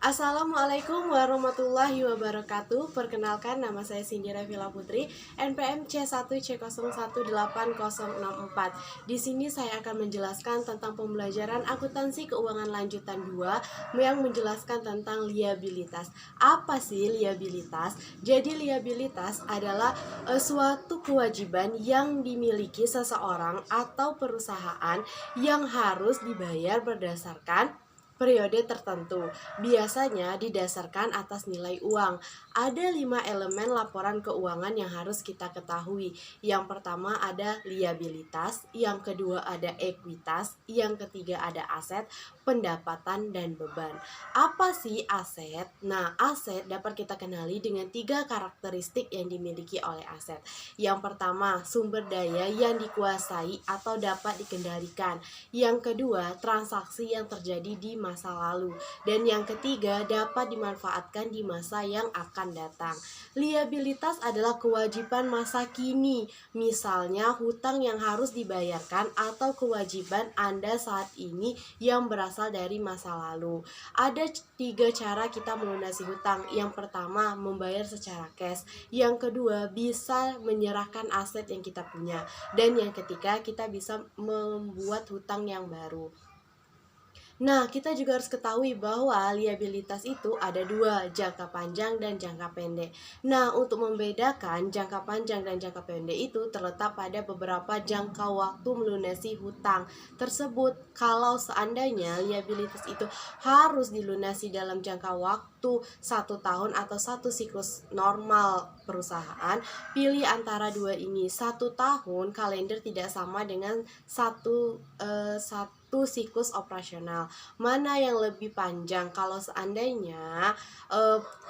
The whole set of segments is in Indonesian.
Assalamualaikum warahmatullahi wabarakatuh. Perkenalkan, nama saya Cindy Revila Putri, NPM C1C018064. Di sini saya akan menjelaskan tentang pembelajaran akuntansi keuangan lanjutan 2 yang menjelaskan tentang liabilitas. Apa sih liabilitas? Jadi liabilitas adalah suatu kewajiban yang dimiliki seseorang atau perusahaan yang harus dibayar berdasarkan periode tertentu, biasanya didasarkan atas nilai uang. Ada 5 elemen laporan keuangan yang harus kita ketahui. Yang pertama ada liabilitas, yang kedua ada ekuitas, yang ketiga ada aset, pendapatan, dan beban. Apa sih aset? Nah, aset dapat kita kenali dengan 3 karakteristik yang dimiliki oleh aset. Yang pertama, sumber daya yang dikuasai atau dapat dikendalikan. Yang kedua, transaksi yang terjadi di masa lalu. Dan yang ketiga, dapat dimanfaatkan di masa yang akan datang. Liabilitas adalah kewajiban masa kini, misalnya hutang yang harus dibayarkan atau kewajiban Anda saat ini yang berasal dari masa lalu. Ada 3 cara kita melunasi hutang. Yang pertama, membayar secara cash. Yang kedua, bisa menyerahkan aset yang kita punya. Dan yang ketiga, kita bisa membuat hutang yang baru. Nah, kita juga harus ketahui bahwa liabilitas itu ada 2, jangka panjang dan jangka pendek. Nah, untuk membedakan jangka panjang dan jangka pendek itu terletak pada beberapa jangka waktu melunasi hutang tersebut. Kalau seandainya liabilitas itu harus dilunasi dalam jangka waktu 1 tahun atau 1 siklus normal perusahaan, pilih antara 2 ini. 1 tahun kalender tidak sama dengan satu siklus operasional. Mana yang lebih panjang? Kalau seandainya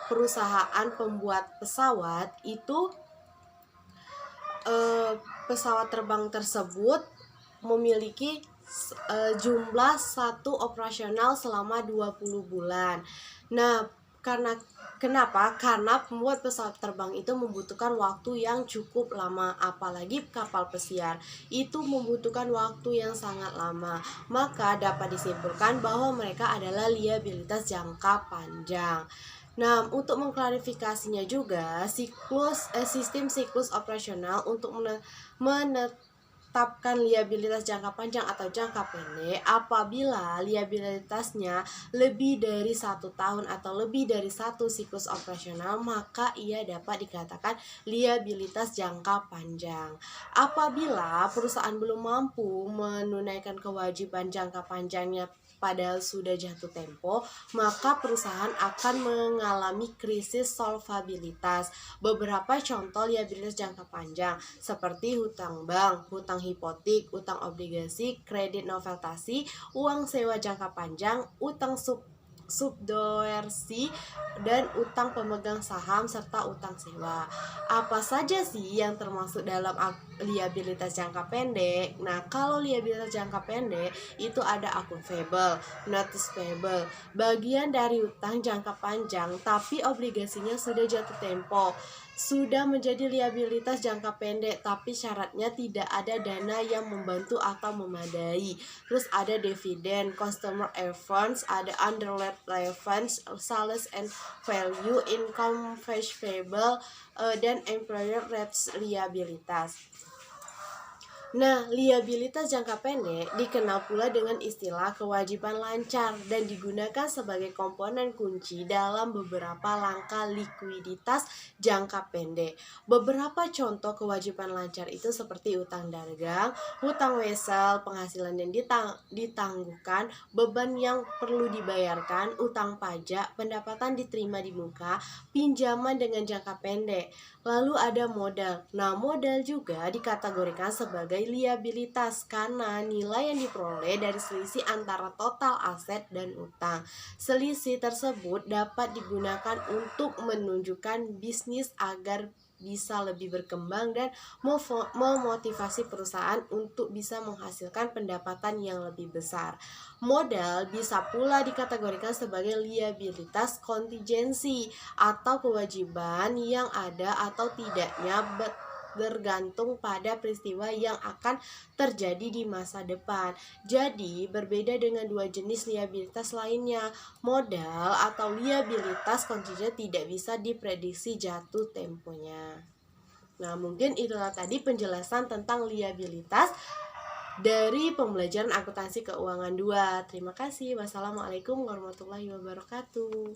perusahaan pembuat pesawat itu pesawat terbang tersebut memiliki jumlah satu operasional selama 20 bulan. Nah, kenapa? Karena pembuat pesawat terbang itu membutuhkan waktu yang cukup lama, apalagi kapal pesiar itu membutuhkan waktu yang sangat lama. Maka dapat disimpulkan bahwa mereka adalah liabilitas jangka panjang. Nah, untuk mengklarifikasinya juga, sistem siklus operasional untuk menetapkan liabilitas jangka panjang atau jangka pendek apabila liabilitasnya lebih dari 1 tahun atau lebih dari 1 siklus operasional, maka ia dapat dikatakan liabilitas jangka panjang. Apabila perusahaan belum mampu menunaikan kewajiban jangka panjangnya padahal sudah jatuh tempo, maka perusahaan akan mengalami krisis solvabilitas. Beberapa contoh liabilitas jangka panjang seperti hutang bank, hutang hipotek, utang obligasi, kredit noveltasi, uang sewa jangka panjang, utang subdoersi, dan utang pemegang saham serta utang sewa. Apa saja sih yang termasuk dalam liabilitas jangka pendek? Nah, kalau liabilitas jangka pendek itu ada akun payable, notice payable, bagian dari utang jangka panjang tapi obligasinya sudah jatuh tempo, sudah menjadi liabilitas jangka pendek tapi syaratnya tidak ada dana yang membantu atau memadai. Terus ada dividen, customer advance, ada underlying reference, sales and value, income payable, dan employer rates liabilitas. Nah, liabilitas jangka pendek dikenal pula dengan istilah kewajiban lancar dan digunakan sebagai komponen kunci dalam beberapa langkah likuiditas jangka pendek. Beberapa contoh kewajiban lancar itu seperti utang dagang, hutang wesel, penghasilan yang ditangguhkan, beban yang perlu dibayarkan, utang pajak, pendapatan diterima di muka, pinjaman dengan jangka pendek. Lalu ada modal. Nah, modal juga dikategorikan sebagai liabilitas karena nilai yang diperoleh dari selisih antara total aset dan utang. Selisih tersebut dapat digunakan untuk menunjukkan bisnis agar bisa lebih berkembang dan memotivasi perusahaan untuk bisa menghasilkan pendapatan yang lebih besar. Modal bisa pula dikategorikan sebagai liabilitas kontingensi atau kewajiban yang ada atau tidaknya bergantung pada peristiwa yang akan terjadi di masa depan. Jadi, berbeda dengan dua jenis liabilitas lainnya, modal atau liabilitas kuncinya tidak bisa diprediksi jatuh temponya. Nah, mungkin itulah tadi penjelasan tentang liabilitas dari pembelajaran akuntansi keuangan 2. Terima kasih. Wassalamualaikum warahmatullahi wabarakatuh.